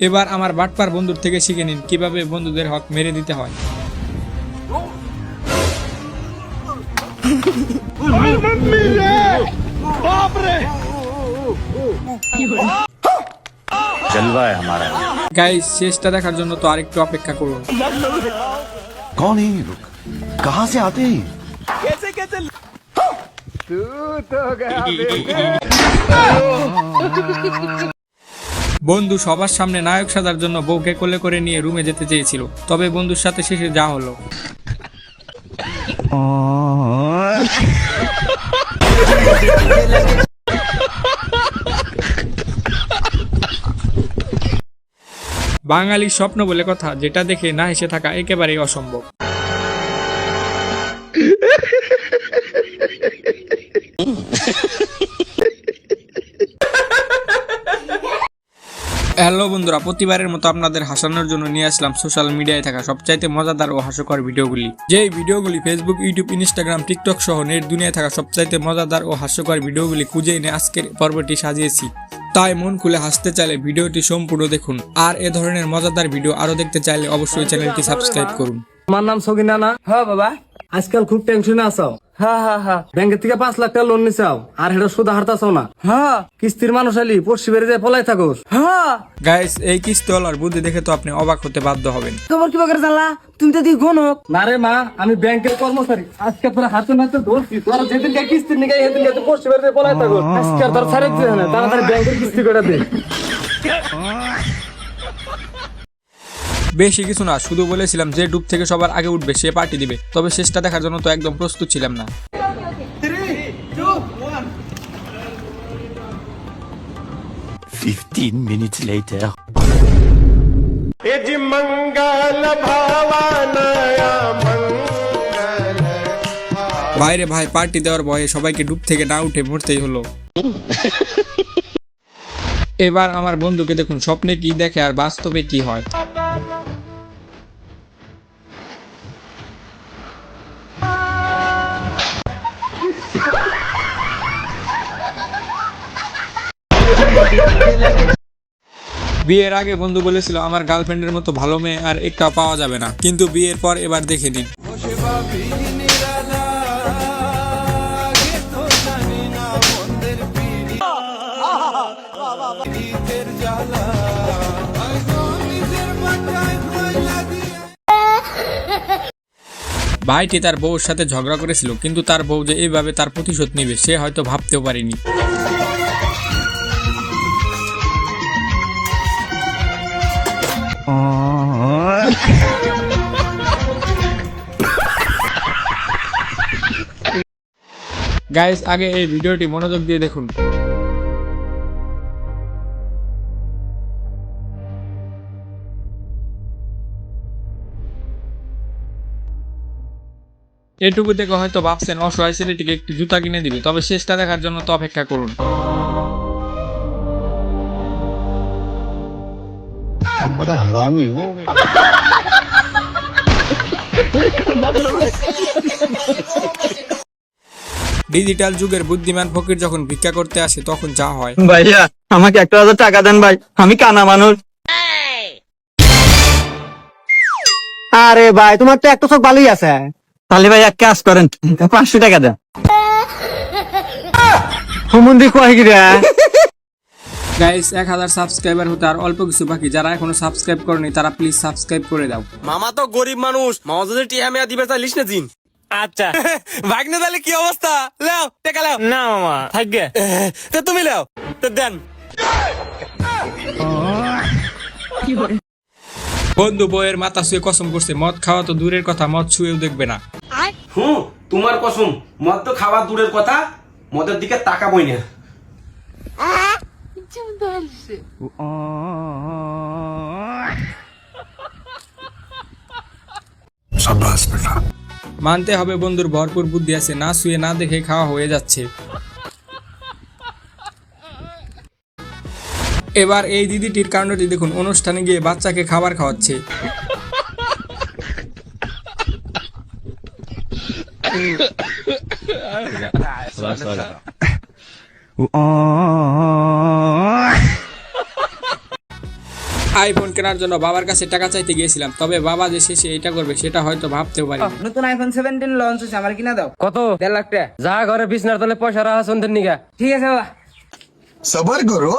এবার আমার বাটপার বন্ধুর থেকে শিখে নিন কিভাবে বন্ধুদের হক মেরে দিতে হয়। গাইস, শেষটা দেখার জন্য তো আরেকটু অপেক্ষা করুন। कौन है ये लोग? कहाँ से आते हैं? বন্ধু সবার সামনে নায়ক সাজার জন্য বউকে কোলে করে নিয়ে রুমে যেতে চেয়েছিল, তবে বন্ধুর সাথে শেষে যা হলো। বাঙালির স্বপ্ন বলে কথা, যেটা দেখে না হেসে থাকা একেবারেই অসম্ভব। হ্যালো বন্ধুরা, প্রতিবারের মতো আপনাদের হাসানোর জন্য নিয়ে আসলাম সোশ্যাল মিডিয়ায় থাকা সবচাইতে মজাদার ও হাস্যকর ভিডিওগুলি। যেই ভিডিওগুলি ফেসবুক, ইউটিউব, ইনস্টাগ্রাম, টিকটক সহ নেট দুনিয়ায় থাকা সবচাইতে মজাদার ও হাস্যকর ভিডিওগুলি খুঁজে এনে আজকের পর্বটি সাজিয়েছি। তাই মন খুলে হাসতে চাইলে ভিডিওটি সম্পূর্ণ দেখুন, আর এ ধরনের মজাদার ভিডিও আরো দেখতে চাইলে অবশ্যই চ্যানেলটি সাবস্ক্রাইব করুন। আমার নাম সগিনা না? হ্যাঁ বাবা। আজকাল খুব টেনশনে আছো? হ্যাঁ হ্যাঁ হ্যাঁ। ব্যাংকের থেকে 5 লাখ টাকা লোন নিছাও, আর হেটা সুদা হারতাছও না? হ্যাঁ। কিস্তির মানুষ আলি পড়শি বেড়ে যায় পলাই থাকোস? হ্যাঁ। গাইস, এই কিস্তিওয়ালার বুদ্ধি দেখে তো আপনি অবাক হতে বাধ্য হবেন। খবর কি বাগের জানলা? তুমি তো দি গণক না রে মা, আমি ব্যাংকের কর্মচারী। আজকে তোরা হাতে নাতে ধরছি, তোরা যেদিন কে কিস্তি নিয়ে সেদিন কে পড়শি বেড়ে যায় পলাই থাকোস। আজকে আর তোর ছাড়ে দিতে না, তাড়াতাড়ি ব্যাংকের কিস্তি করে দে। বেশি কিছু না, শুধু বলেছিলাম যে ডুব থেকে সবার আগে উঠবে সে পার্টি দিবে, তবে শেষটা দেখার জন্য তো একদম প্রস্তুত ছিলাম না। 15 minutes later. বাইরে ভাই, পার্টি দেওয়ার ভয়ে সবাইকে ডুব থেকে না উঠে মরতেই হলো। এবার আমার বন্ধুকে দেখুন, স্বপ্নে কি দেখে আর বাস্তবে কি হয়। বিয়ের আগে বন্ধু বলেছিল আমার গার্লফ্রেন্ডের মতো ভালো মেয়ে আর একটা পাওয়া যাবে না, কিন্তু বিয়ের পর এবার দেখে নিন। ভাইটি তার বউর সাথে ঝগড়া করেছিল, কিন্তু তার বউ যে এইভাবে তার প্রতিশোধ নিবে সে হয়তো ভাবতেও পারেনি। গাইস, আগে এই ভিডিওটি মনোযোগ দিয়ে দেখুন। এটুকু দেখে হয়তো ভাবছেন অসহায় ছেলেটিকে একটি জুতা কিনে দিবে, তবে শেষটা দেখার জন্য তো অপেক্ষা করুন। ডিজিটাল যুগের বুদ্ধিমান ফকির যখন ভিক্ষা করতে আসে তখন যা হয়। ভাইয়া আমাকে 1,000 টাকা দেন ভাই, আমি কানা মানুষ। আরে ভাই তোমার তো একটা চোখ ভালোই আছে, তাহলে ভাই এক কাজ করেন 500 টাকা দেন। হুমুন্দি কয় কি রে? গাইস, 1000 সাবস্ক্রাইবার হতে আর অল্প কিছু বাকি। যারা এখনো সাবস্ক্রাইব করেনি তারা প্লিজ সাবস্ক্রাইব করে দাও। মামা তো গরিব মানুষ, মামা যদি টিয়া মেয়া দিবে তাহলে লিস না দিন। আচ্ছা ভাগ্নে তাহলে কি অবস্থা? লেও টাকা লেও। না মামা থাকবে তো তুমি লেও তো দেন। বন্ধু বইয়ের মাথা ছুঁয়ে কসম করছে মদ খাওয়া তো দূরের কথা, মদ ছুঁয়েও দেখবে না। তোমার কসম, মদ তো খাওয়া দূরের কথা, মদের দিকে তাকাবই না। মানতে হবে বন্ধুর ভরপুর বুদ্ধি আছে, না ছুঁয়ে না দেখে খাওয়া হয়ে যাচ্ছে। এবার এই দিদিটির কাণ্ডটি দেখুন, অনুষ্ঠানে গিয়ে বাচ্চাকে খাবার খাওয়াচ্ছে। আইফোন কেনার জন্য বাবার কাছে টাকা চাইতে গিয়েছিলাম, তবে বাবা যে শেষে এটা করবে সেটা হয়তো ভাবতেও পারি। নতুন আইফোন 17 লঞ্চ হচ্ছে, আমার কিনা দাও। কত? 1.5 লাখ টাকা। যা ঘরে বিছনার তলে পয়সা রাখা সন্ধ্যের নিগা। ঠিক আছে বাবা। सबर करो।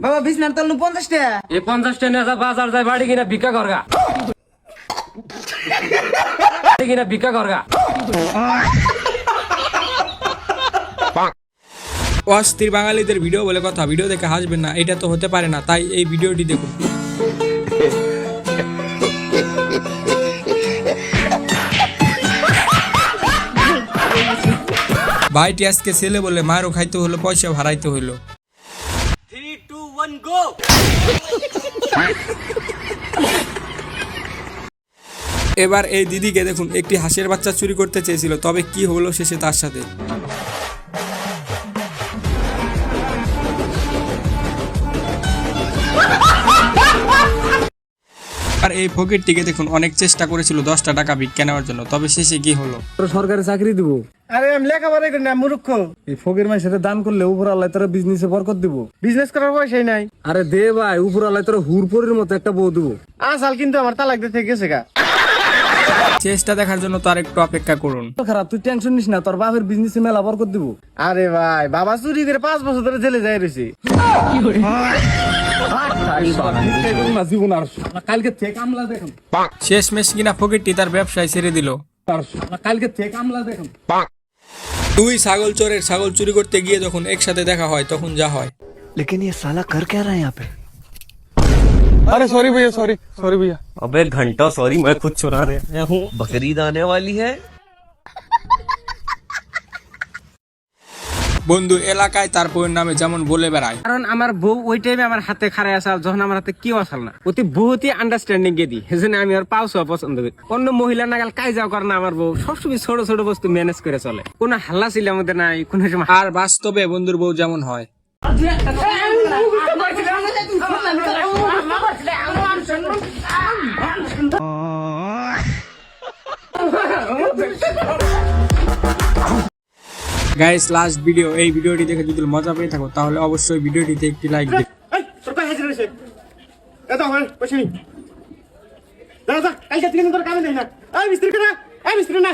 বাবা বিছনার তল 50 টাকা। এই 50 টাকা নিয়ে যা বাজার যায় বাড়ি কিনা ভিক্ষা করগা। কিনা ভিক্ষা করগা। অস্থির বাঙালিদের ভিডিও বলে কথা, ভিডিও দেখে হাসবেন না, এটা তো হতে পারে না, তাই এই ভিডিওটি দেখুন। ভাইটি আজকে ছেলে বলে মারও খাইতে হলো, পয়সাও হারাইতে হলো। 3, 2, 1 গো। এবার এই দিদিকে দেখুন, একটি হাঁসের বাচ্চা চুরি করতে চেয়েছিল, তবে কি হলো শেষে তার সাথে। আর এই ফকিরটিকে দেখুন, অনেক চেষ্টা করেছিল 10টা টাকা ভিক্ষা নেওয়ার জন্য, তবে শেষে কি হলো। তোর সরকারি চাকরি দিব। আরে আমি লেখাপড়া করি না, মূর্খ। এই ফকির মাইসের দান করলে উপর আল্লাহ তোর বিজনেসে বরকত দিব। বিজনেস করার পয়সাই নাই। আরে দে ভাই, উপর আল্লাহ তোর হুরপুরের মতো একটা বউ দিব। আসাল কিন্তু আমার তালাক দিতে গেছে গা। চেষ্টা দেখার জন্য তো আর একটু অপেক্ষা করুন। খারাপ, তুই টেনশন নিস না, তোর বাপের বিজনেসে মেলা বরকত দিব। আরে ভাই, বাবা চুরি করে 5 বছর ধরে জেলে যাই রয়েছে। জীবন আর কালকে থেকে আমলা দেখুন। শেষমেশ কিনা ফকিরটি তার ব্যবসায় ছেড়ে দিল। কালকে থেকে আমলা দেখুন। দুই ছাগল চোরের ছাগল চুরি করতে গিয়ে যখন একসাথে দেখা হয় তখন যা হয়। लेकिन ये साला कर क्या रहा है यहाँ पे? अरे सॉरी भैया, सॉरी भैया। अबे घंटा सॉरी, मैं खुद चुरा रहा हूँ। बकरीद आने वाली है। বন্ধু এলাকায় তার বউয়ের নামে যেমন বলে বেড়ায়। কারণ আমার বউ ওই টাইমে আমার হাতে খাড়ায় আসা, যখন আমার হাতে কেউ আসল না, অতি বহুতই আন্ডারস্ট্যান্ডিং গে দিই। সেজন্য আমি আর পাউসা পছন্দ করি। অন্য মহিলা নাগাল কাজ যাও করে না, আমার বউ সবসময় ছোট ছোট বস্তু ম্যানেজ করে চলে। কোনো হাল্লা ছিল আমাদের নাই, কোনো সময় আর বাস্তবে বন্ধুর বউ যেমন হয়। গাইস, লাস্ট ভিডিও, এই ভিডিওটি দেখে যদি মজা পেয়ে থাকো তাহলে অবশ্যই ভিডিওটিতে একটি লাইক দিন। এই তোর কই হাজির হইছে? এটা আমার পয়সা নেই। দাদা কালকে থেকে তোর কামে দেই না। এই মিস্ত্রি কেনা, এই মিস্ত্রি না।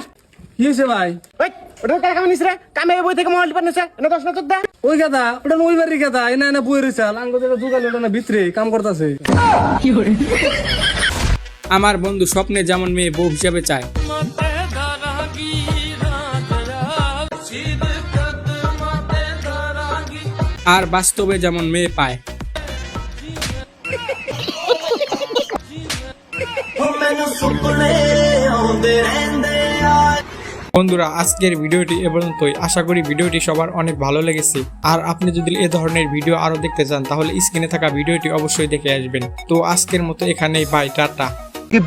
কি হয়েছে ভাই? ওই ওটা কার কামে নিছ রে? কামে বই থেকে মোবাইল পানছে। এনে 10 না তোর দা। ওই গাদা, ওটা ওই বাড়ি গাদা, এনা এনা বই রয়েছে। লাঙ্গ থেকে জুগাল ওটা না ভিতরে কাম করতেছে। আমার বন্ধু স্বপ্নে যেমন মেয়ে বউ হিসাবে চায়, আর বাস্তবে যেমন মেয়ে পায়। বন্ধুরা, আজকের ভিডিওটি এ পর্যন্তই। আশা করি ভিডিওটি সবার অনেক ভালো লেগেছে। আর আপনি যদি এ ধরনের ভিডিও আরো দেখতে চান তাহলে স্ক্রিনে থাকা ভিডিওটি অবশ্যই দেখে আসবেন। তো আজকের মতো এখানেই, বাই, টাটা।